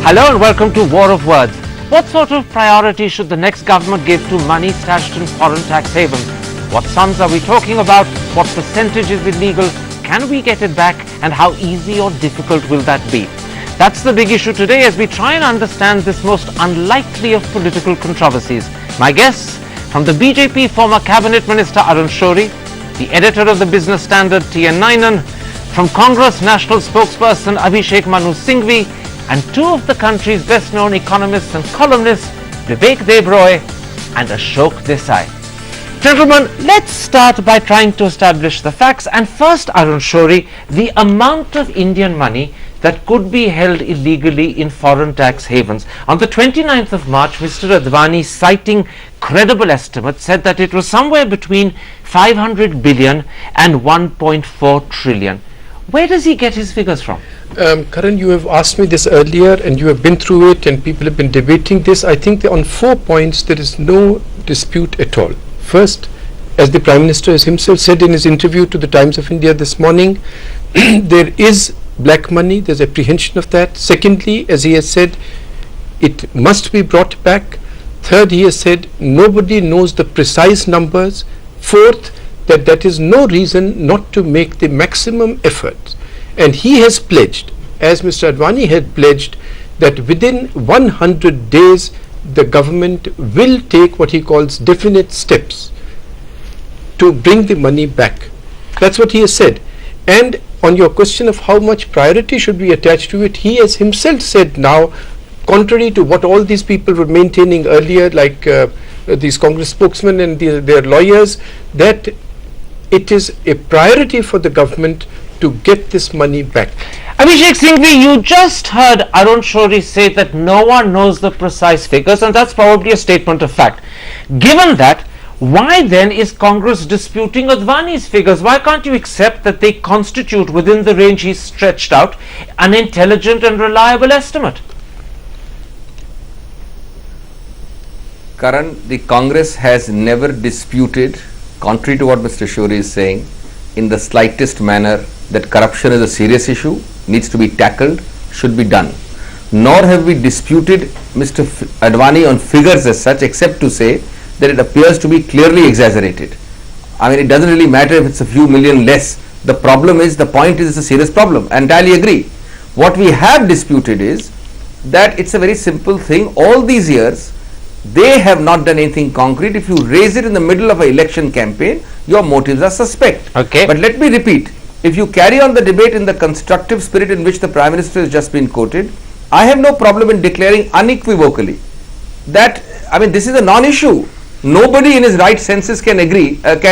Hello and welcome to War of Words. What sort of priority should the next government give to money stashed in foreign tax havens? What sums are we talking about? What percentage is illegal? Can we get it back? And how easy or difficult will that be? That's the big issue today as we try and understand this most unlikely of political controversies. My guests, from the BJP former Cabinet Minister Arun Shourie, the editor of the Business Standard T.N. Nainan, from Congress National Spokesperson Abhishek Manu Singhvi, and two of the country's best-known economists and columnists, Vivek Debroy and Ashok Desai. Gentlemen, let's start by trying to establish the facts. And first, Arun Shourie, the amount of Indian money that could be held illegally in foreign tax havens. On the 29th of March, Mr. Advani, citing credible estimates, said that it was somewhere between 500 billion and 1.4 trillion. Where does he get his figures from? Karan, you have asked me this earlier and you have been through it and people have been debating this. I think that on 4 points there is no dispute at all. First, as the Prime Minister has himself said in his interview to the Times of India this morning, there is black money, there's apprehension of that. Secondly, as he has said, it must be brought back. Third, he has said nobody knows the precise numbers. Fourth, that is no reason not to make the maximum effort. And he has pledged, as Mr. Advani had pledged, that within 100 days the government will take what he calls definite steps to bring the money back. That's what he has said. And on your question of how much priority should be attached to it, he has himself said now, contrary to what all these people were maintaining earlier, like these Congress spokesmen and their lawyers, that it is a priority for the government to get this money back. Abhishek Singhvi, you just heard Arun Shourie say that no one knows the precise figures, and that's probably a statement of fact. Given that, why then is Congress disputing Advani's figures? Why can't you accept that they constitute, within the range he's stretched out, an intelligent and reliable estimate? Karan, the Congress has never disputed, contrary to what Mr. Shourie is saying, in the slightest manner, that corruption is a serious issue, needs to be tackled, should be done. Nor have we disputed Mr. Advani on figures as such, except to say that it appears to be clearly exaggerated. I mean, it doesn't really matter if it's a few million less. The point is it's a serious problem. I entirely agree. What we have disputed is that it's a very simple thing. All these years, they have not done anything concrete. If you raise it in the middle of an election campaign, your motives are suspect. Okay. But let me repeat, if you carry on the debate in the constructive spirit in which the Prime Minister has just been quoted, I have no problem in declaring unequivocally that, I mean, this is a non-issue. Nobody in his right senses can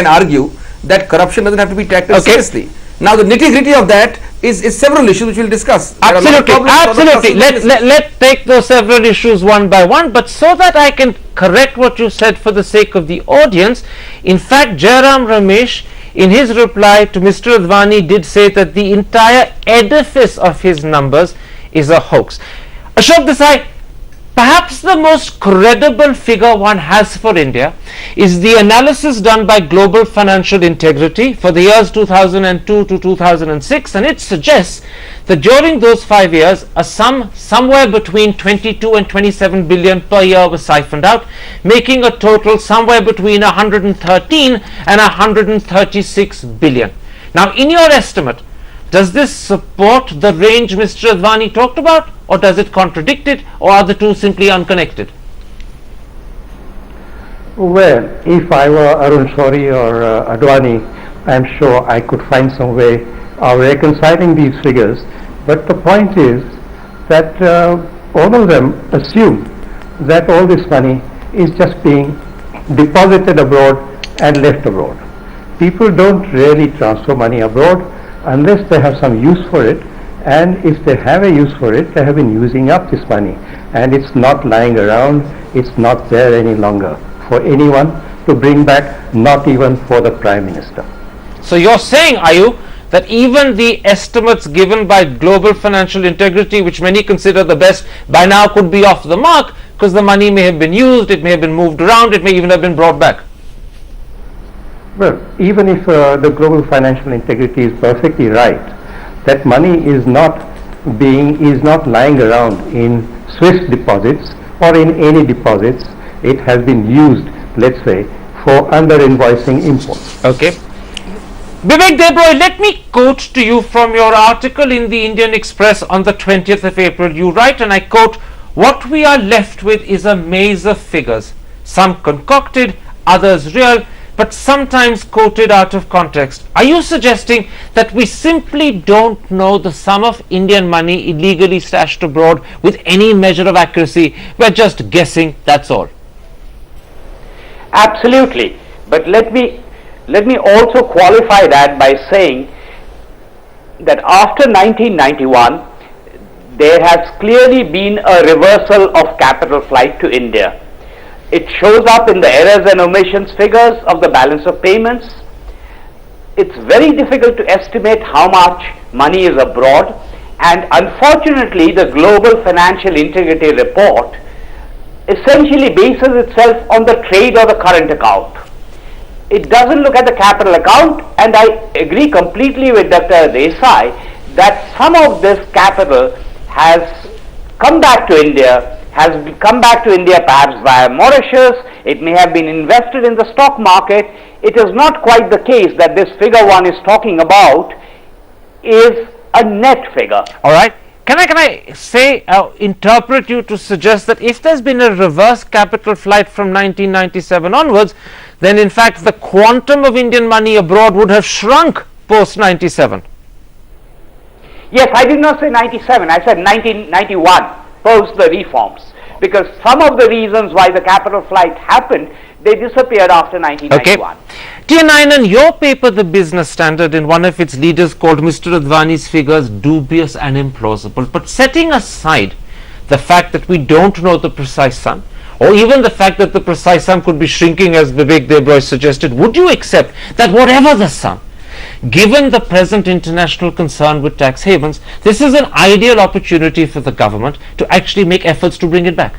argue that corruption doesn't have to be tackled seriously. Now, the nitty-gritty of that is several issues which we'll discuss. Absolutely. Let's take those several issues one by one, but so that I can correct what you said for the sake of the audience, in fact, Jairam Ramesh, in his reply to Mr. Advani, did say that the entire edifice of his numbers is a hoax. Ashok Desai, perhaps the most credible figure one has for India is the analysis done by Global Financial Integrity for the years 2002 to 2006, and it suggests that during those 5 years a sum somewhere between 22 and 27 billion per year was siphoned out, making a total somewhere between 113 and 136 billion. Now, in your estimate, does this support the range Mr. Advani talked about, or does it contradict it, or are the two simply unconnected? Well, if I were Arun Shourie or Advani, I'm sure I could find some way of reconciling these figures. But the point is that all of them assume that all this money is just being deposited abroad and left abroad. People don't really transfer money abroad unless they have some use for it, and if they have a use for it, they have been using up this money, and it's not lying around, it's not there any longer for anyone to bring back, not even for the Prime Minister. So you're saying, are you, that even the estimates given by Global Financial Integrity, which many consider the best, by now could be off the mark because the money may have been used, it may have been moved around, it may even have been brought back? Well, even if the Global Financial Integrity is perfectly right, that money is not is not lying around in Swiss deposits or in any deposits. It has been used, let's say, for under-invoicing imports. Okay. Vivek Debroy, let me quote to you from your article in the Indian Express on the 20th of April. You write, and I quote, "What we are left with is a maze of figures, some concocted, others real, but sometimes quoted out of context." Are you suggesting that we simply don't know the sum of Indian money illegally stashed abroad with any measure of accuracy? We're just guessing, that's all. Absolutely. But let me also qualify that by saying that after 1991, there has clearly been a reversal of capital flight to India. It shows up in the errors and omissions figures of the balance of payments. It's very difficult to estimate how much money is abroad, and unfortunately the Global Financial Integrity Report essentially bases itself on the trade or the current account. It doesn't look at the capital account, and I agree completely with Dr. Desai that some of this capital has come back to India, perhaps via Mauritius. It may have been invested in the stock market. It is not quite the case that this figure one is talking about is a net figure. All right. Can I say, interpret you to suggest that if there's been a reverse capital flight from 1997 onwards, then in fact the quantum of Indian money abroad would have shrunk post 97? Yes, I did not say 97, I said 1991, post the reforms, because some of the reasons why the capital flight happened, they disappeared after 1991. Okay. Dear Nayanan, your paper, The Business Standard, in one of its leaders called Mr. Advani's figures dubious and implausible. But setting aside the fact that we don't know the precise sum, or even the fact that the precise sum could be shrinking as Vivek Debroy suggested, would you accept that whatever the sum, given the present international concern with tax havens, this is an ideal opportunity for the government to actually make efforts to bring it back?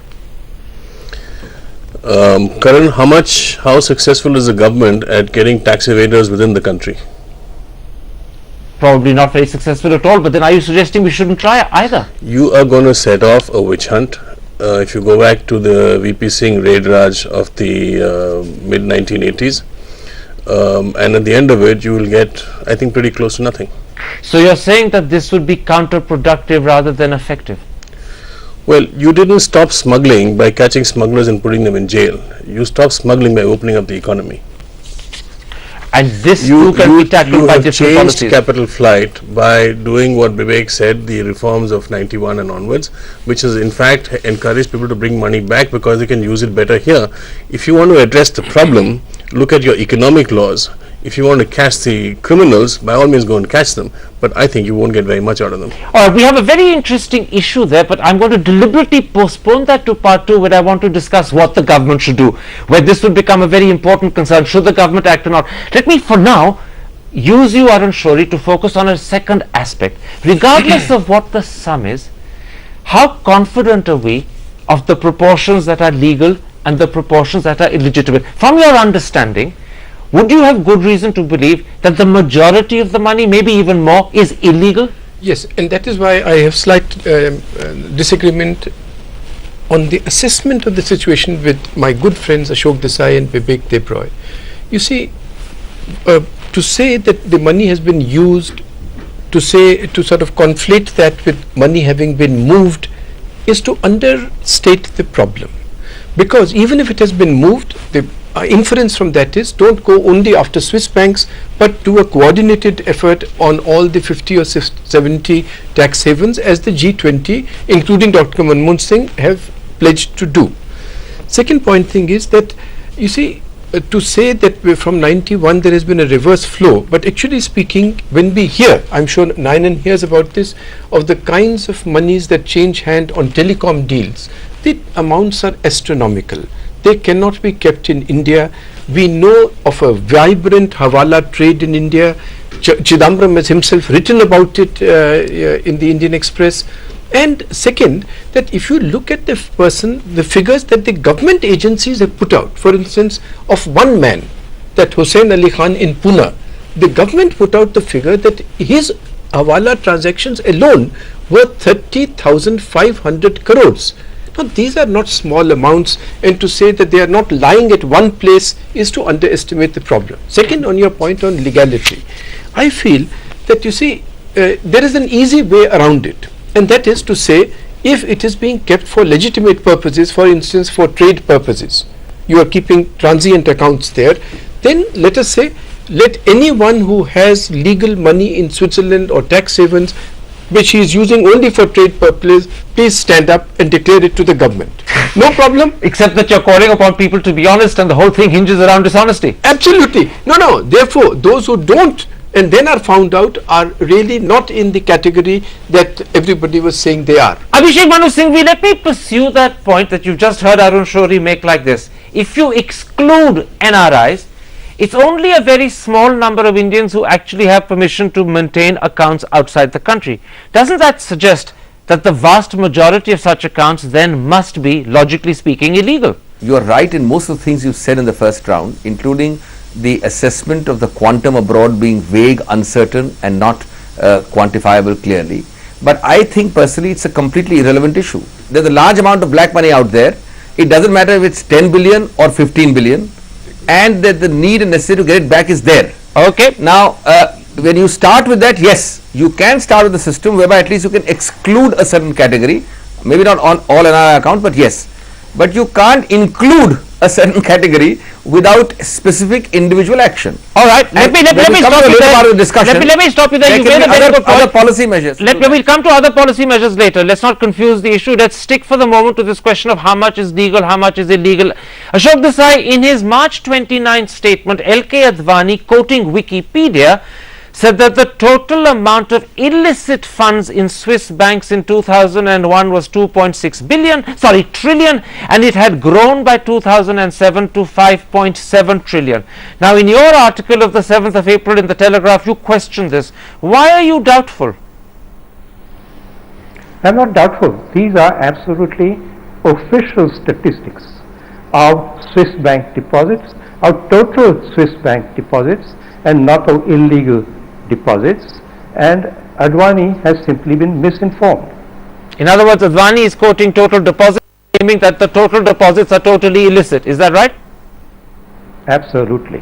Karan, how successful is the government at getting tax evaders within the country? Probably not very successful at all, but then are you suggesting we shouldn't try either? You are going to set off a witch hunt. If you go back to the VP Singh raid raj of the mid 1980s, and at the end of it you will get, I think, pretty close to nothing. So you're saying that this would be counterproductive rather than effective? Well, you didn't stop smuggling by catching smugglers and putting them in jail. You stopped smuggling by opening up the economy. And this too can be tackled by different changed policies. Capital flight by doing what Vivek said, the reforms of 91 and onwards, which has in fact encouraged people to bring money back because they can use it better here. If you want to address the problem, look at your economic laws. If you want to catch the criminals, by all means go and catch them, but I think you won't get very much out of them. All right, we have a very interesting issue there, but I'm going to deliberately postpone that to part 2, where I want to discuss what the government should do, where this would become a very important concern. Should the government act or not? Let me for now use you, Arun Shori, to focus on a second aspect. Regardless of what the sum is, how confident are we of the proportions that are legal and the proportions that are illegitimate? From your understanding, would you have good reason to believe that the majority of the money, maybe even more, is illegal? Yes, and that is why I have slight disagreement on the assessment of the situation with my good friends Ashok Desai and Vivek Debroy. You see, to say that the money has been used, to sort of conflate that with money having been moved, is to understate the problem. Because even if it has been moved, the inference from that is, don't go only after Swiss banks, but do a coordinated effort on all the 50 or 70 tax havens, as the G20, including Dr. Manmohan Singh, have pledged to do. Second point thing is that, you see, to say that from 91 there has been a reverse flow, but actually speaking, when we hear, I'm sure Nayanan hears about this, of the kinds of monies that change hand on telecom deals, the amounts are astronomical. They cannot be kept in India. We know of a vibrant Hawala trade in India. Chidambaram has himself written about it in the Indian Express. And second, that if you look at the figures that the government agencies have put out, for instance, of one man, that Hussain Ali Khan in Pune, the government put out the figure that his Hawala transactions alone worth 30,500 crores. Now, these are not small amounts, and to say that they are not lying at one place is to underestimate the problem. Second, on your point on legality, I feel that, you see, there is an easy way around it, and that is to say, if it is being kept for legitimate purposes, for instance for trade purposes, you are keeping transient accounts there, then let us say, let anyone who has legal money in Switzerland or tax havens which he is using only for trade purposes, please stand up and declare it to the government. No problem. Except that you're calling upon people to be honest, and the whole thing hinges around dishonesty. Absolutely. No. Therefore, those who don't and then are found out are really not in the category that everybody was saying they are. Abhishek Manu Singhvi, let me pursue that point that you've just heard Arun Shourie make like this. If you exclude NRIs, it's only a very small number of Indians who actually have permission to maintain accounts outside the country. Doesn't that suggest that the vast majority of such accounts then must be, logically speaking, illegal? You are right in most of the things you said in the first round, including the assessment of the quantum abroad being vague, uncertain and not quantifiable clearly. But I think personally it's a completely irrelevant issue. There's a large amount of black money out there. It doesn't matter if it's 10 billion or 15 billion, and that the need and necessity to get it back is there. Okay. Now, when you start with that, yes, you can start with a system whereby at least you can exclude a certain category, maybe not on all NRI accounts, but yes. But you can't include a certain category without specific individual action. All right. Let me stop you there. Let me stop you there. You made a very good point. Other policy measures. We'll come to other policy measures later. Let's not confuse the issue. Let's stick for the moment to this question of how much is legal, how much is illegal. Ashok Desai, in his March 29th statement, LK Advani, quoting Wikipedia, said that the total amount of illicit funds in Swiss banks in 2001 was 2.6 trillion, and it had grown by 2007 to 5.7 trillion. Now, in your article of the 7th of April in the Telegraph, you question this. Why are you doubtful? I'm not doubtful. These are absolutely official statistics of Swiss bank deposits, of total Swiss bank deposits, and not of illegal deposits, and Advani has simply been misinformed. In other words, Advani is quoting total deposits, claiming that the total deposits are totally illicit. Is that right? Absolutely.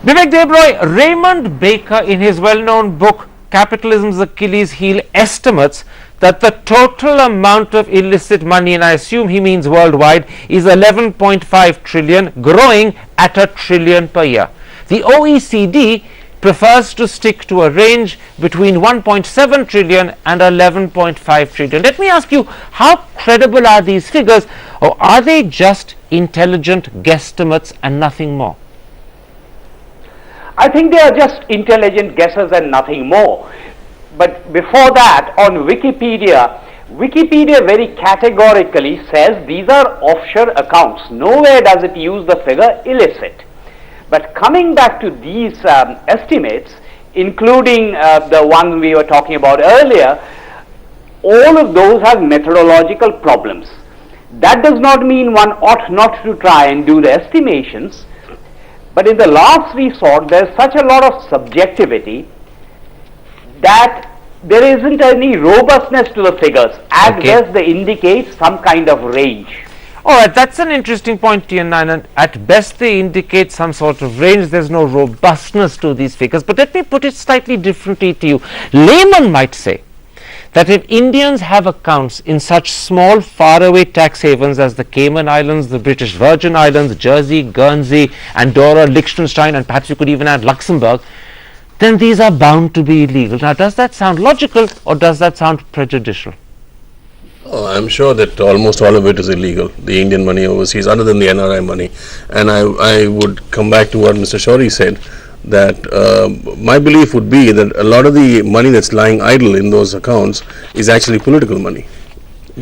Vivek Debroy, Raymond Baker, in his well-known book Capitalism's Achilles Heel, estimates that the total amount of illicit money, and I assume he means worldwide, is 11.5 trillion, growing at $1 trillion per year. The OECD prefers to stick to a range between 1.7 trillion and 11.5 trillion. Let me ask you, how credible are these figures, or are they just intelligent guesstimates and nothing more? I think they are just intelligent guesses and nothing more. But before that, on Wikipedia very categorically says these are offshore accounts. Nowhere does it use the figure illicit. But coming back to these estimates, including the one we were talking about earlier, all of those have methodological problems. That does not mean one ought not to try and do the estimations, but in the last resort, there is such a lot of subjectivity that there isn't any robustness to the figures. At best, they indicate some kind of range. Alright, that's an interesting point, TN9, and at best they indicate some sort of range. There's no robustness to these figures. But let me put it slightly differently to you. Layman might say that if Indians have accounts in such small faraway tax havens as the Cayman Islands, the British Virgin Islands, Jersey, Guernsey, Andorra, Liechtenstein, and perhaps you could even add Luxembourg, then these are bound to be illegal. Now, does that sound logical, or does that sound prejudicial? Oh, I'm sure that almost all of it is illegal, the Indian money overseas, other than the NRI money. And I would come back to what Mr. Shourie said, that my belief would be that a lot of the money that's lying idle in those accounts is actually political money,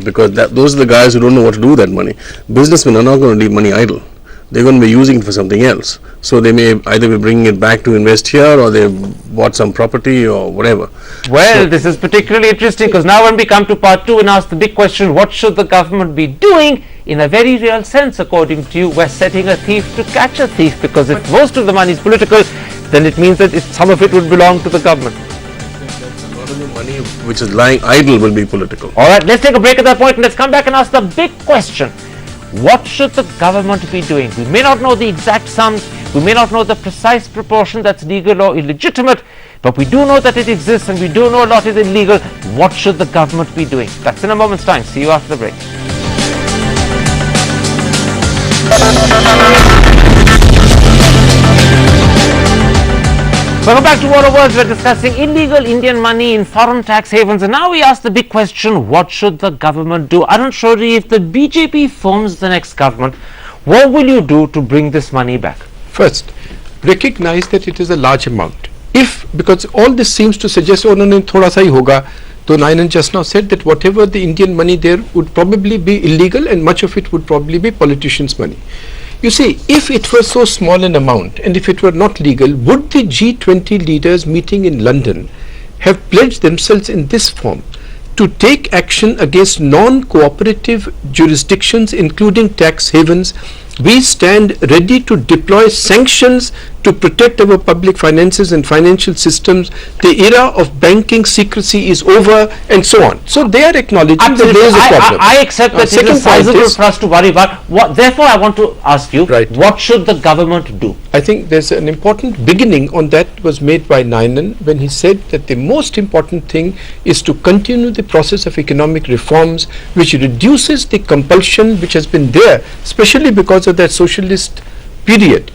because those are the guys who don't know what to do with that money. Businessmen are not going to leave money idle. They're going to be using it for something else. So they may either be bringing it back to invest here, or they bought some property or whatever. Well, this is particularly interesting, because now when we come to part 2 and ask the big question, what should the government be doing? In a very real sense, according to you, we're setting a thief to catch a thief, because if most of the money is political, then it means that some of it would belong to the government. A lot of the money which is lying idle will be political. All right, let's take a break at that point and let's come back and ask the big question. What should the government be doing? We may not know the exact sums, we may not know the precise proportion that's legal or illegitimate, but we do know that it exists and we do know a lot is illegal. What should the government be doing? That's in a moment's time. See you after the break. Welcome back to Water Words. We're discussing illegal Indian money in foreign tax havens, and now we ask the big question: what should the government do? Arun Shourie, if the BJP forms the next government, what will you do to bring this money back? First, recognize that it is a large amount. Because all this seems to suggest, oh, no, thoda sa hi hoga. Though Nayanan just now said that whatever the Indian money there would probably be illegal and much of it would probably be politicians' money. You see, if it were so small an amount and if it were not legal, would the G20 leaders meeting in London have pledged themselves in this form to take action against non-cooperative jurisdictions, including tax havens? We stand ready to deploy sanctions to protect our public finances and financial systems. The era of banking secrecy is over, and so on. So they are acknowledging that there is a problem. I accept that it is sizable for us to worry about. Therefore, I want to ask you, what should the government do? I think there's an important beginning on that was made by Nayanan when he said that the most important thing is to continue the process of economic reforms which reduces the compulsion which has been there, especially because of that socialist period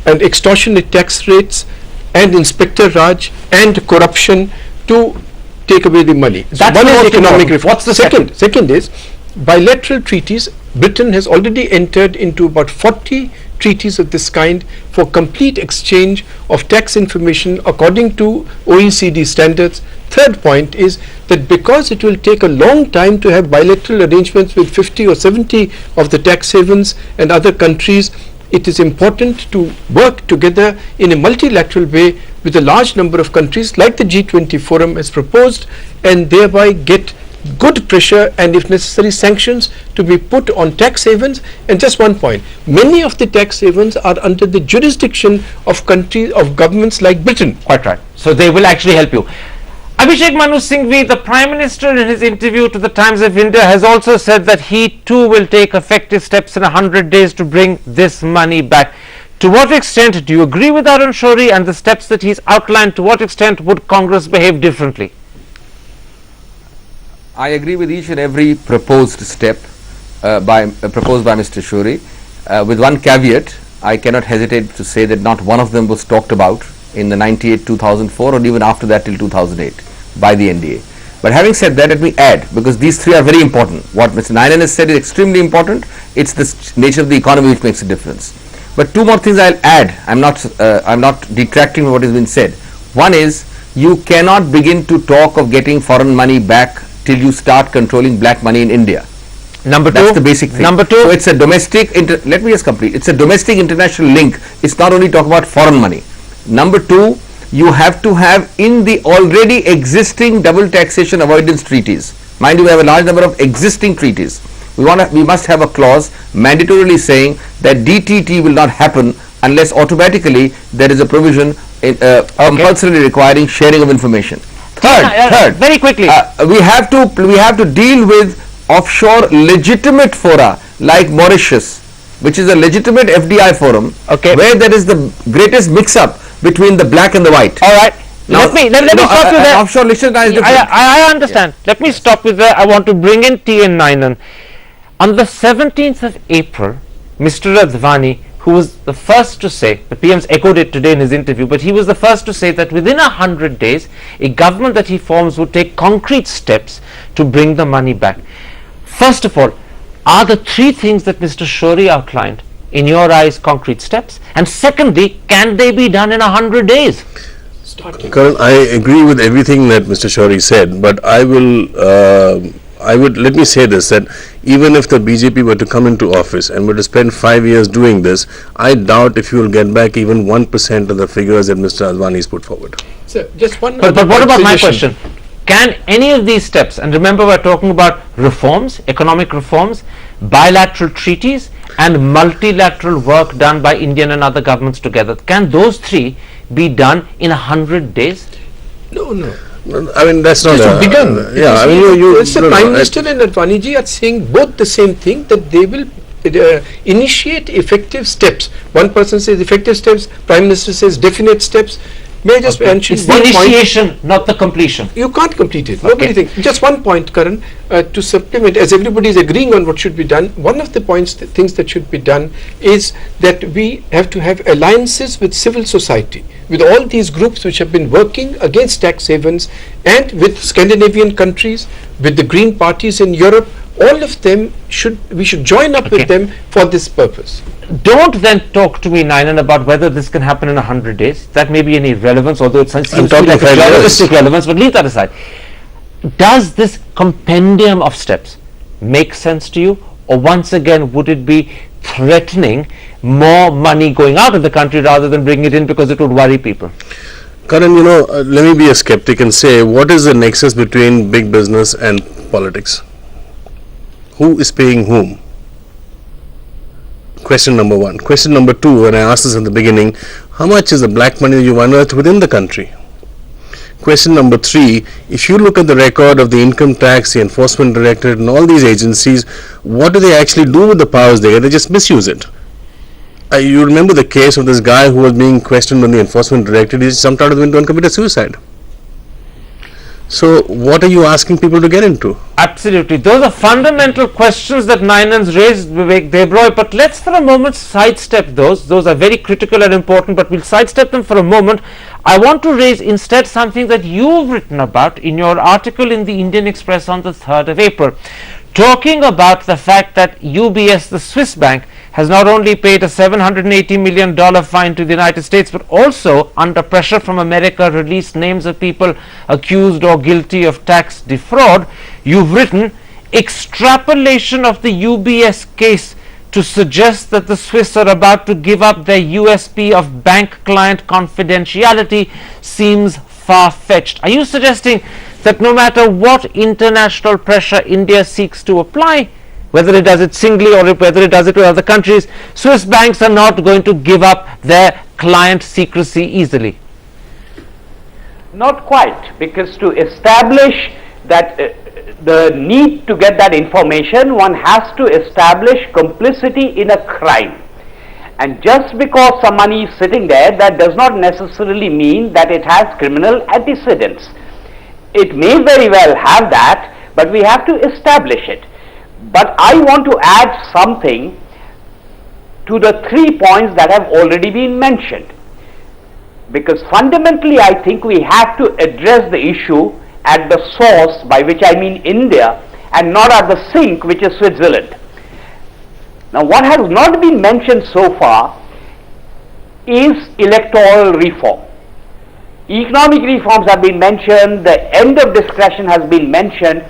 and extortionate tax rates and Inspector Raj and corruption to take away the money. That's one is economic reform. What's the second? Second is bilateral treaties. Britain has already entered into about 40 treaties of this kind for complete exchange of tax information according to OECD standards. Third point is that because it will take a long time to have bilateral arrangements with 50 or 70 of the tax havens and other countries, it is important to work together in a multilateral way with a large number of countries like the G20 forum has proposed, and thereby get good pressure and if necessary sanctions to be put on tax havens. And just one point, many of the tax havens are under the jurisdiction of countries, of governments like Britain. Quite right. So they will actually help you. Abhishek Manu Singhvi, the Prime Minister, in his interview to the Times of India has also said that he too will take effective steps in 100 days to bring this money back. To what extent do you agree with Arun Shourie and the steps that he's outlined? To what extent would Congress behave differently? I agree with each and every proposed step proposed by Mr. Shourie, with one caveat. I cannot hesitate to say that not one of them was talked about in the 98-2004 or even after that till 2008 by the NDA. But having said that, let me add, because these three are very important. What Mr. Nayanan has said is extremely important. It's the nature of the economy which makes a difference. But two more things I'll add. I'm not detracting from what has been said. One is, you cannot begin to talk of getting foreign money back till you start controlling black money in India. Number two. That's the basic thing. Number two. So it's a domestic, let me just complete. It's a domestic international link. It's not only talk about foreign money. Number two, you have to have in the already existing double taxation avoidance treaties. Mind you, we have a large number of existing treaties. We must have a clause mandatorily saying that DTT will not happen unless automatically there is a provision compulsorily requiring sharing of information. Third, very quickly, we have to deal with offshore legitimate fora like Mauritius, which is a legitimate FDI forum, where there is the greatest mix-up between the black and the white. All right. Now, let me stop you there. Offshore Liechtenstein is different. I understand. Let me stop you there. I want to bring in T.N. Nayanan. On the 17th of April, Mr. Advani, who was the first to say, the PM's echoed it today in his interview, but he was the first to say that within 100 days, a government that he forms would take concrete steps to bring the money back. First of all, are the three things that Mr. Shourie outlined, in your eyes, concrete steps? And secondly, can they be done in 100 days? Karan, I agree with everything that Mr. Shourie said, but let me say this, that even if the BJP were to come into office and were to spend 5 years doing this, I doubt if you will get back even 1% of the figures that Mr. Advani has put forward. So just one. But what about my question? Can any of these steps, and remember we're talking about reforms, economic reforms, bilateral treaties and multilateral work done by Indian and other governments together, can those three be done in 100 days? No. I mean, that's not Just begun. yeah, I mean, It's the Prime Minister and Advani ji are saying both the same thing, that they will initiate effective steps. One person says effective steps, Prime Minister says definite steps. May I just mention It's the one point? initiation, not the completion. You can't complete it. Nobody thinks. Just one point, Karan, to supplement, as everybody is agreeing on what should be done, one of the points, the things that should be done is that we have to have alliances with civil society, with all these groups which have been working against tax havens, and with Scandinavian countries, with the green parties in Europe. All of them we should join up with them for this purpose. Don't then talk to me, Nainan, about whether this can happen in 100 days. That may be an irrelevance, although it seems to be like a journalistic relevance, but leave that aside. Does this compendium of steps make sense to you, or once again would it be threatening more money going out of the country rather than bringing it in because it would worry people? Karan, let me be a skeptic and say, what is the nexus between big business and politics? Who is paying whom? Question number one. Question number two, when I asked this in the beginning, how much is the black money you've unearthed within the country? Question number three, if you look at the record of the income tax, the enforcement directorate and all these agencies, what do they actually do with the powers they get? They just misuse it. You remember the case of this guy who was being questioned on the enforcement directorate. He jumped out of the window and committed suicide. So what are you asking people to get into? Absolutely. Those are fundamental questions that Nainan's raised, Vivek Debroy, but let's for a moment sidestep those. Those are very critical and important, but we'll sidestep them for a moment. I want to raise instead something that you've written about in your article in the Indian Express on the 3rd of April, talking about the fact that UBS, the Swiss bank, has not only paid a $780 million fine to the United States, but also, under pressure from America, released names of people accused or guilty of tax defraud. You've written, extrapolation of the UBS case to suggest that the Swiss are about to give up their USP of bank client confidentiality seems far-fetched. Are you suggesting that no matter what international pressure India seeks to apply, whether it does it singly or whether it does it with other countries, Swiss banks are not going to give up their client secrecy easily? Not quite, because to establish that the need to get that information, one has to establish complicity in a crime. And just because some money is sitting there, that does not necessarily mean that it has criminal antecedents. It may very well have that, but we have to establish it. But I want to add something to the 3 points that have already been mentioned, because fundamentally I think we have to address the issue at the source, by which I mean India, and not at the sink, which is Switzerland. Now, what has not been mentioned so far is electoral reform. Economic reforms have been mentioned, the end of discretion has been mentioned,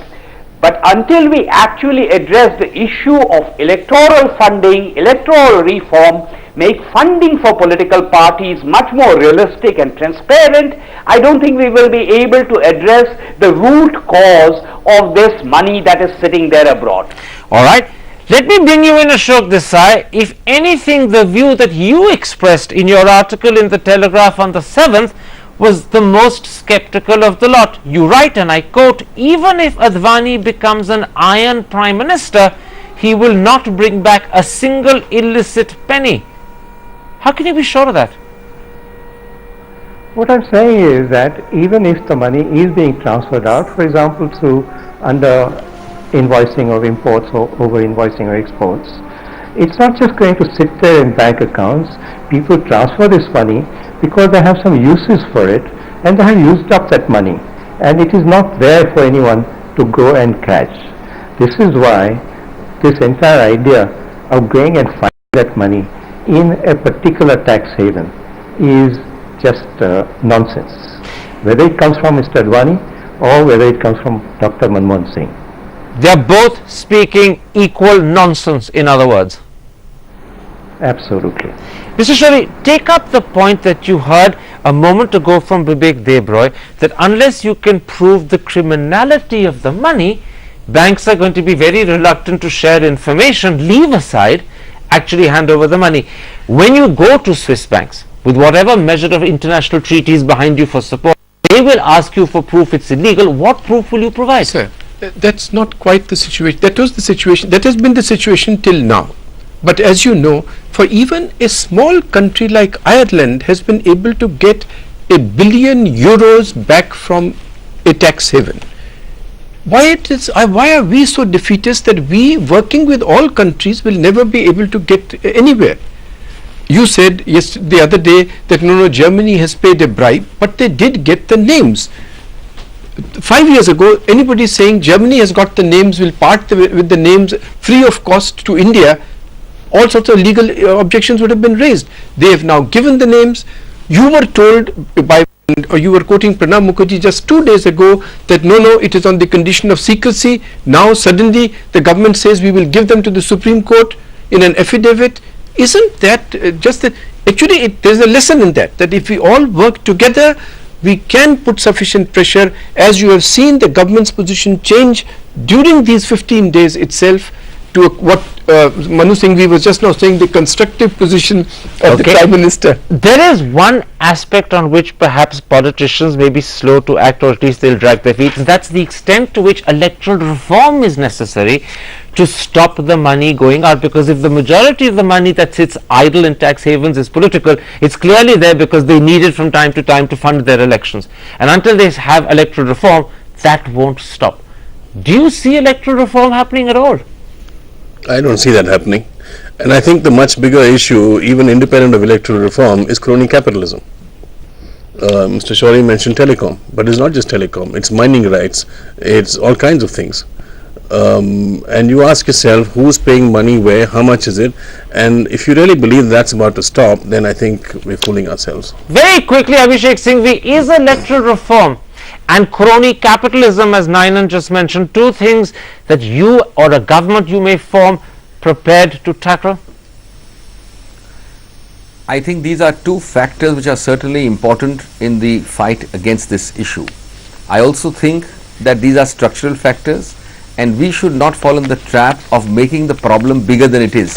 but until we actually address the issue of electoral funding, electoral reform, make funding for political parties much more realistic and transparent, I don't think we will be able to address the root cause of this money that is sitting there abroad. All right. Let me bring you in, Ashok Desai. If anything, the view that you expressed in your article in the Telegraph on the 7th was the most skeptical of the lot. You write, and I quote, even if Advani becomes an iron prime minister, he will not bring back a single illicit penny. How can you be sure of that? What I'm saying is that even if the money is being transferred out, for example, through under invoicing of imports or over invoicing of exports, it's not just going to sit there in bank accounts. People transfer this money because they have some uses for it, and they have used up that money, and it is not there for anyone to go and catch. This is why this entire idea of going and finding that money in a particular tax haven is just nonsense, whether it comes from Mr. Advani or whether it comes from Dr. Manmohan Singh. They are both speaking equal nonsense, in other words. Absolutely. Mr. Shori, take up the point that you heard a moment ago from Vivek Debroy, that unless you can prove the criminality of the money, banks are going to be very reluctant to share information, leave aside, actually hand over the money. When you go to Swiss banks, with whatever measure of international treaties behind you for support, they will ask you for proof it's illegal. What proof will you provide? Sir, that's not quite the situation. That was the situation. That has been the situation till now. But as you know, for even a small country like Ireland has been able to get €1 billion back from a tax haven. Why are we so defeatist that we, working with all countries, will never be able to get anywhere? You said the other day that no, Germany has paid a bribe, but they did get the names. 5 years ago, anybody saying Germany has got the names, will part with the names free of cost to India, all sorts of legal objections would have been raised. They have now given the names. You were told by, or you were quoting Pranab Mukherjee just 2 days ago that no, it is on the condition of secrecy. Now suddenly the government says we will give them to the Supreme Court in an affidavit. Isn't that just that? Actually, there's a lesson in that if we all work together, we can put sufficient pressure. As you have seen the government's position change during these 15 days itself to what Manu Singhvi was just now saying, the constructive position of the Prime Minister. There is one aspect on which perhaps politicians may be slow to act, or at least they'll drag their feet, and that's the extent to which electoral reform is necessary to stop the money going out. Because if the majority of the money that sits idle in tax havens is political, it's clearly there because they need it from time to time to fund their elections. And until they have electoral reform, that won't stop. Do you see electoral reform happening at all? I don't see that happening. And I think the much bigger issue, even independent of electoral reform, is crony capitalism. Mr. Shorey mentioned telecom, but it's not just telecom, it's mining rights, it's all kinds of things. And you ask yourself, who's paying money where, how much is it? And if you really believe that's about to stop, then I think we're fooling ourselves. Very quickly, Abhishek Singhvi, is electoral reform and crony capitalism, as Nainan just mentioned, two things that you or a government you may form prepared to tackle? I think these are two factors which are certainly important in the fight against this issue. I also think that these are structural factors, and we should not fall in the trap of making the problem bigger than it is.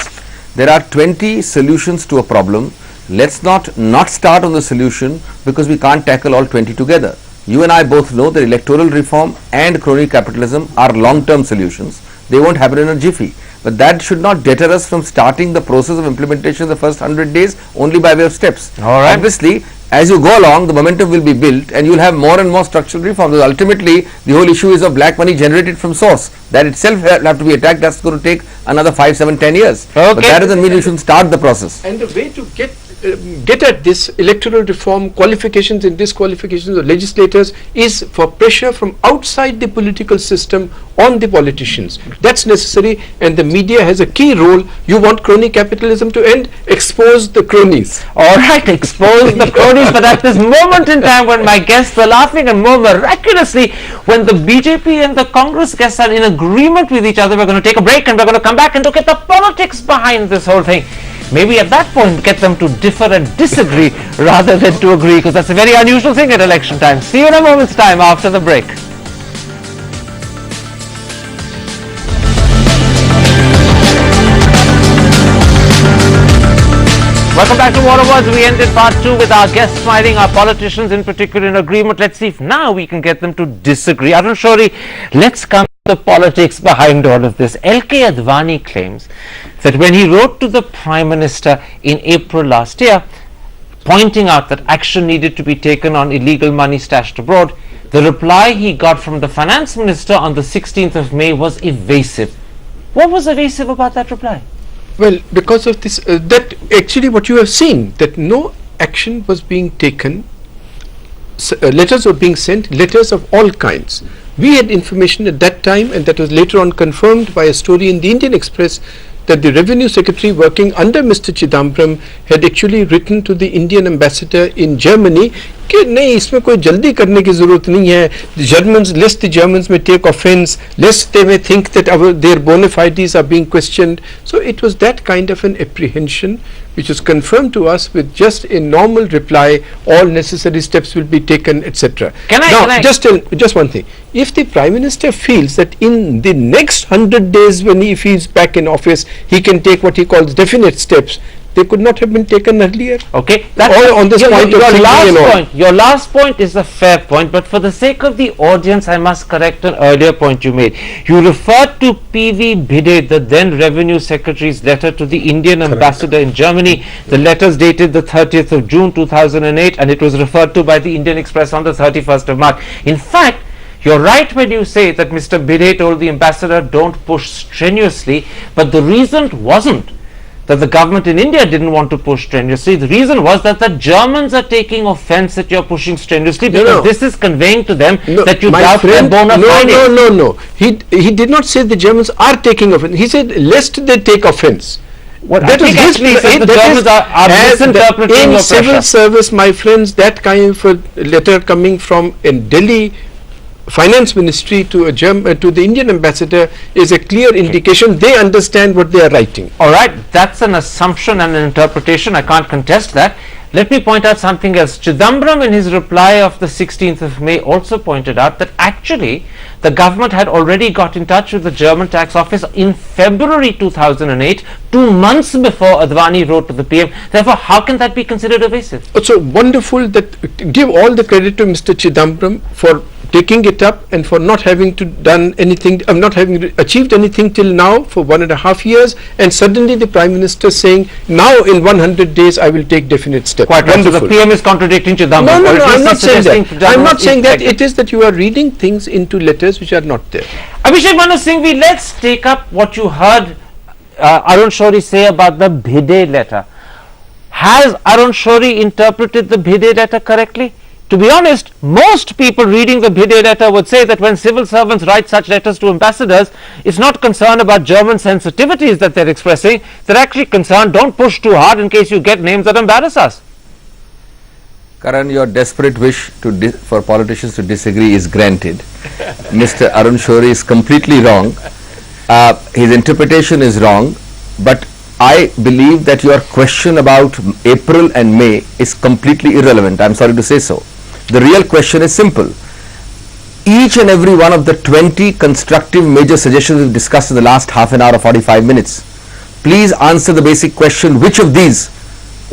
There are 20 solutions to a problem. Let's not start on the solution because we can't tackle all 20 together. You and I both know that electoral reform and crony capitalism are long-term solutions. They won't happen in a jiffy. But that should not deter us from starting the process of implementation in the first 100 days only by way of steps. All right. Obviously, as you go along, the momentum will be built and you will have more and more structural reforms. Ultimately, the whole issue is of black money generated from source. That itself will have to be attacked. That's going to take another 5, 7, 10 years. Okay. But that doesn't mean we shouldn't start the process. And the way to get at this electoral reform, qualifications and disqualifications of legislators, is for pressure from outside the political system on the politicians. That's necessary, and the media has a key role. You want crony capitalism to end? Expose the cronies. All right, expose the cronies. But at this moment in time when my guests are laughing, and more miraculously when the BJP and the Congress guests are in agreement with each other, we're going to take a break and we're going to come back and look at the politics behind this whole thing. Maybe at that point get them to differ and disagree rather than to agree, because that's a very unusual thing at election time. See you in a moment's time after the break. Welcome back to War of Words. We ended part 2 with our guests smiling, our politicians in particular in agreement. Let's see if now we can get them to disagree. Arun Shorey, let's come to the politics behind all of this. L.K. Advani claims that when he wrote to the Prime Minister in April last year, pointing out that action needed to be taken on illegal money stashed abroad, the reply he got from the Finance Minister on the 16th of May was evasive. What was evasive about that reply? Well, because of this, that actually what you have seen, that no action was being taken, letters were being sent, letters of all kinds. We had information at that time, and that was later on confirmed by a story in the Indian Express, that the Revenue Secretary working under Mr. Chidambaram had actually written to the Indian Ambassador in Germany कि नहीं इसमें कोई जल्दी करने की जरूरत नहीं है. The Germans, lest the Germans may take offense, lest they may think that their bona fides are being questioned. So it was that kind of an apprehension which was confirmed to us with just a normal reply, all necessary steps will be taken, etc. Just one thing. If the Prime Minister feels that in the next 100 days if he is back in office, he can take what he calls definite steps, they could not have been taken earlier. Okay, All on this point of Singhvi and all. Your last point is a fair point, but for the sake of the audience, I must correct an earlier point you made. You referred to P.V. Bhide, the then Revenue Secretary's letter to the Indian ambassador in Germany. The letters dated the 30th of June 2008, and it was referred to by the Indian Express on the 31st of March. In fact, you're right when you say that Mr. Bhide told the ambassador don't push strenuously, but the reason wasn't that the government in India didn't want to push strenuously. The reason was that the Germans are taking offense that you're pushing strenuously, because this is conveying to them that you doubt their bona fide. No. He did not say the Germans are taking offense. He said lest they take offense. What I think actually said the Germans are misinterpreting in your civil pressure. service, my friends, that kind of a letter coming from in Delhi Finance Ministry to the Indian ambassador is a clear indication they understand what they are writing. All right, that's an assumption and an interpretation. I can't contest that. Let me point out something else. Chidambaram, in his reply of the 16th of May, also pointed out that actually the government had already got in touch with the German tax office in February 2008, 2 months before Advani wrote to the PM. Therefore, how can that be considered evasive? It's so wonderful that give all the credit to Mr. Chidambaram for taking it up and for not having to done anything, not having achieved anything till now for 1.5 years, and suddenly the Prime Minister saying now in 100 days I will take definite steps. Quite right. So the PM is contradicting Chidambaram. No, I'm not saying that. I'm not saying that. It It is that you are reading things into letters which are not there. Abhishek Manu Singhvi, let's take up what you heard Arun Shourie say about the Bhide letter. Has Arun Shourie interpreted the Bhide letter correctly? To be honest, most people reading the Bhide letter would say that when civil servants write such letters to ambassadors, it's not concerned about German sensitivities that they're expressing. They're actually concerned, don't push too hard in case you get names that embarrass us. Karan, your desperate wish for politicians to disagree is granted. Mr. Arun Shourie is completely wrong. His interpretation is wrong, but I believe that your question about April and May is completely irrelevant. I'm sorry to say so. The real question is simple. Each and every one of the 20 constructive major suggestions we've discussed in the last half an hour or 45 minutes, please answer the basic question: which of these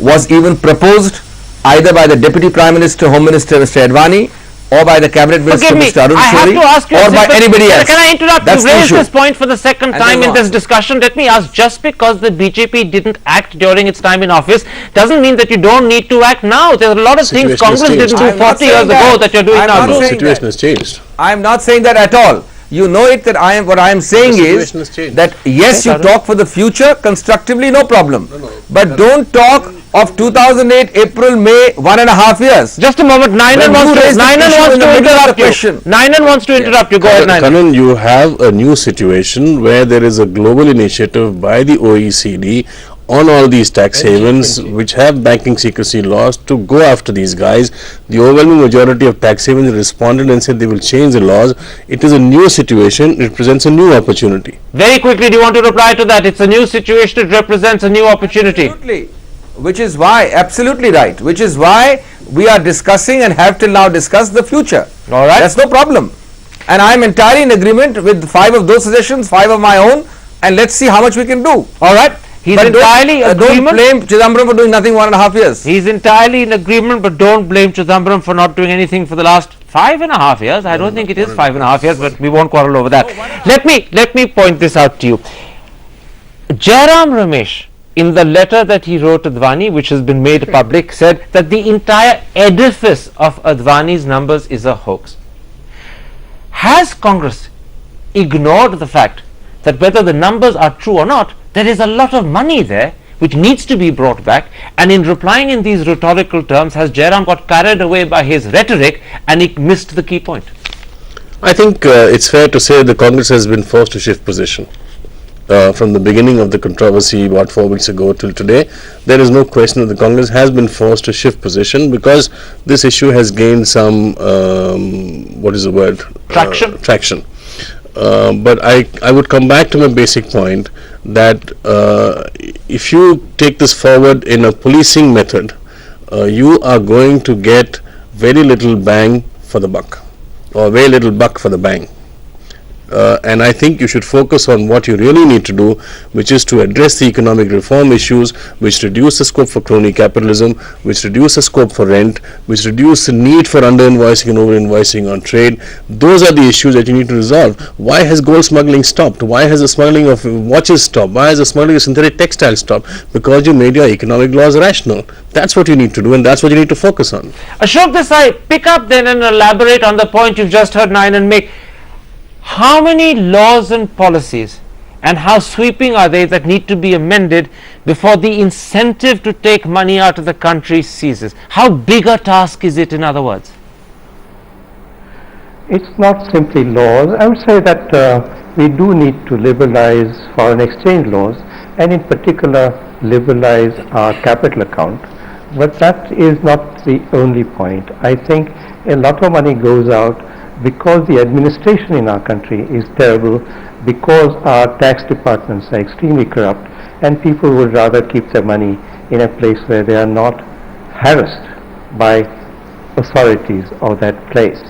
was even proposed either by the Deputy Prime Minister, Home Minister Mr. Advani, or by the Cabinet Minister Mr. Arun Shourie, or by anybody else? Can I interrupt? That's you raised the issue. this point for the second time in this discussion. Let me ask, just because the BJP didn't act during its time in office doesn't mean that you don't need to act now. There are a lot of things Congress didn't do 40 years ago that you're doing now. The situation has changed. I am not saying that at all. You know it that what I am saying is that yes, you talk for the future constructively, no problem. But don't talk of 2008 April, May, 1.5 years. Just a moment, Nainan wants to interrupt you. Nainan wants to interrupt you. Go ahead, Nainan. Kanan, you have a new situation where there is a global initiative by the OECD on all these tax havens which have banking secrecy laws to go after these guys. The overwhelming majority of tax havens responded and said they will change the laws. It is a new situation. It presents a new opportunity. Very quickly, do you want to reply to that? It's a new situation. It represents a new opportunity. Absolutely. Which is why, absolutely right, which is why we are discussing and have till now discussed the future. All right. That's no problem. And I am entirely in agreement with 5 of those suggestions, 5 of my own, and let's see how much we can do. All right. He's entirely in agreement. Don't blame Chidambaram for doing nothing 1.5 years. He's entirely in agreement, but don't blame Chidambaram for not doing anything for the last 5.5 years. I don't think it is 5.5 years, but we won't quarrel over that. Let me point this out to you. Jairam Ramesh, in the letter that he wrote to Advani, which has been made public, said that the entire edifice of Advani's numbers is a hoax. Has Congress ignored the fact that whether the numbers are true or not, there is a lot of money there which needs to be brought back, and in replying in these rhetorical terms, has Jairam got carried away by his rhetoric and he missed the key point? I think it's fair to say the Congress has been forced to shift position. From the beginning of the controversy about 4 weeks ago till today, there is no question that the Congress has been forced to shift position because this issue has gained some, traction. But I would come back to my basic point that if you take this forward in a policing method, you are going to get very little bang for the buck, or very little buck for the bang. and I think you should focus on what you really need to do, which is to address the economic reform issues, which reduce the scope for crony capitalism, which reduce the scope for rent, which reduce the need for under-invoicing and over-invoicing on trade. Those are the issues that you need to resolve. Why has gold smuggling stopped? Why has the smuggling of watches stopped? Why has the smuggling of synthetic textiles stopped? Because you made your economic laws rational. That's what you need to do, and that's what you need to focus on. Ashok Desai, pick up then and elaborate on the point you've just heard Nayan make. How many laws and policies and how sweeping are they that need to be amended before the incentive to take money out of the country ceases? How big a task is it, in other words? It's not simply laws. I would say that we do need to liberalize foreign exchange laws, and in particular liberalize our capital account. But that is not the only point. I think a lot of money goes out because the administration in our country is terrible, because our tax departments are extremely corrupt, and people would rather keep their money in a place where they are not harassed by authorities of that place.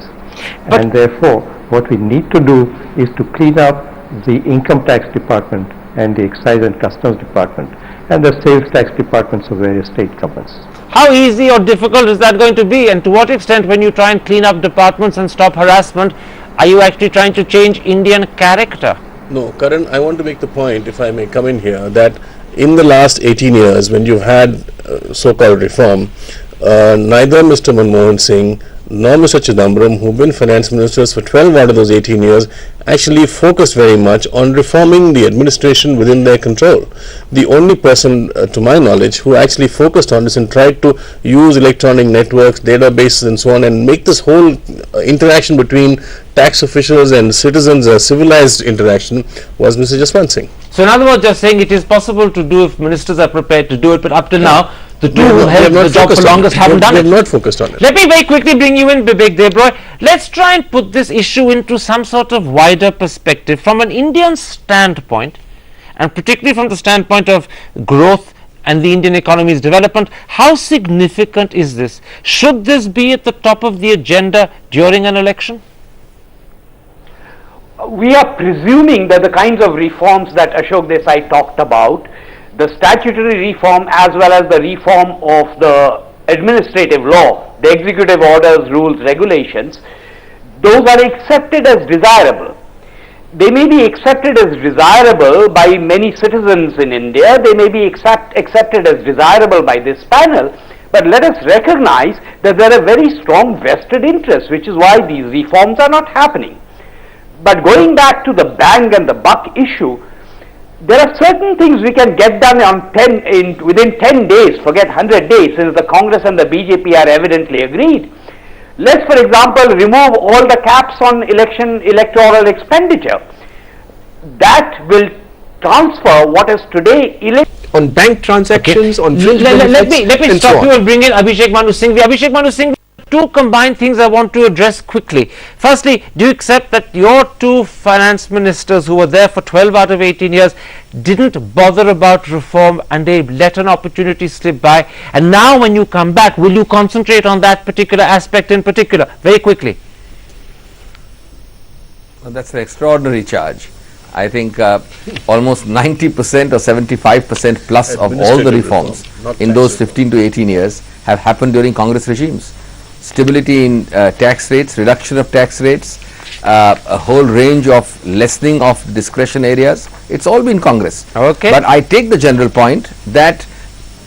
And therefore, what we need to do is to clean up the income tax department and the excise and customs department and the sales tax departments of various state governments. How easy or difficult is that going to be, and to what extent, when you try and clean up departments and stop harassment, are you actually trying to change Indian character? No, Karan, I want to make the point, if I may come in here, that in the last 18 years, when you've had so-called reform, neither Mr. Manmohan Singh nor Mr. Chidambaram, who've been finance ministers for 12 out of those 18 years, actually focused very much on reforming the administration within their control. The only person, to my knowledge, who actually focused on this and tried to use electronic networks, databases and so on, and make this whole interaction between tax officials and citizens a civilized interaction was Mr. Jaswant Singh. So in other words, just saying it is possible to do if ministers are prepared to do it, but up till now, the two who held the job for longest haven't done it. They have not focused on it. Let me very quickly bring you in, Bibek Debroy. Let's try and put this issue into some sort of wider perspective from an Indian standpoint, and particularly from the standpoint of growth and the Indian economy's development. How significant is this? Should this be at the top of the agenda during an election? We are presuming that the kinds of reforms that Ashok Desai talked about, the statutory reform as well as the reform of the administrative law, the executive orders, rules, regulations, those are accepted as desirable. They may be accepted as desirable by many citizens in India, they may be accepted as desirable by this panel, but let us recognize that there are very strong vested interests, which is why these reforms are not happening. But going back to the bang and the buck issue, there are certain things we can get done within 10 days, forget 100 days, since the Congress and the BJP are evidently agreed. Let's, for example, remove all the caps on electoral expenditure. That will transfer what is today on bank transactions, on let me stop you and bring in Abhishek Manu Singhvi. Abhishek Manu Singhvi, two combined things I want to address quickly. Firstly, do you accept that your two finance ministers who were there for 12 out of 18 years didn't bother about reform and they let an opportunity slip by, and now when you come back, will you concentrate on that particular aspect in particular? Very quickly. Well, that's an extraordinary charge. I think almost 90% or 75% plus of all the reforms in those 15 to 18 years have happened during Congress regimes. Stability in tax rates, reduction of tax rates, a whole range of lessening of discretion areas. It's all been Congress. Okay. But I take the general point that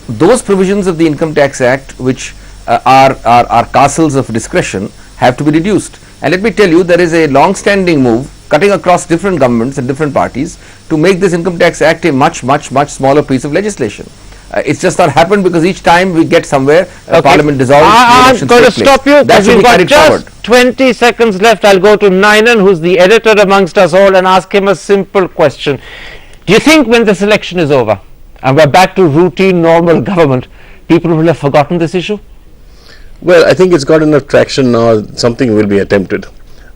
those provisions of the Income Tax Act which are castles of discretion have to be reduced. And let me tell you, there is a long-standing move cutting across different governments and different parties to make this Income Tax Act a much smaller piece of legislation. It's just not happened because each time we get somewhere, Parliament dissolves. I'm going to stop you because we've got just 20 seconds left. I'll go to Nayan, who's the editor amongst us all, and ask him a simple question. Do you think when this election is over and we're back to routine, normal government, people will have forgotten this issue? Well, I think it's got enough traction now, something will be attempted.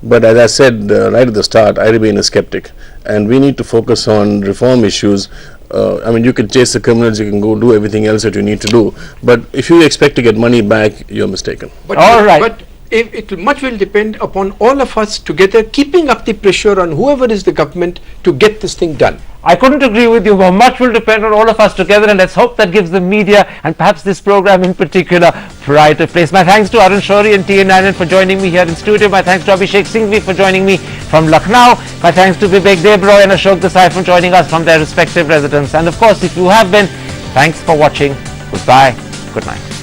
But as I said right at the start, I remain a skeptic, and we need to focus on reform issues. I mean, you can chase the criminals, you can go do everything else that you need to do, but if you expect to get money back, you're mistaken. But All right. But it will much will depend upon all of us together keeping up the pressure on whoever is the government to get this thing done. I couldn't agree with you more. Much will depend on all of us together, and let's hope that gives the media and perhaps this program in particular pride of place. My thanks to Arun Shourie and T.N. Nayan for joining me here in studio. My thanks to Abhishek Singhvi for joining me from Lucknow. My thanks to Vivek Debroy and Ashok Desai for joining us from their respective residences. And of course, if you have been, thanks for watching. Goodbye. Good night.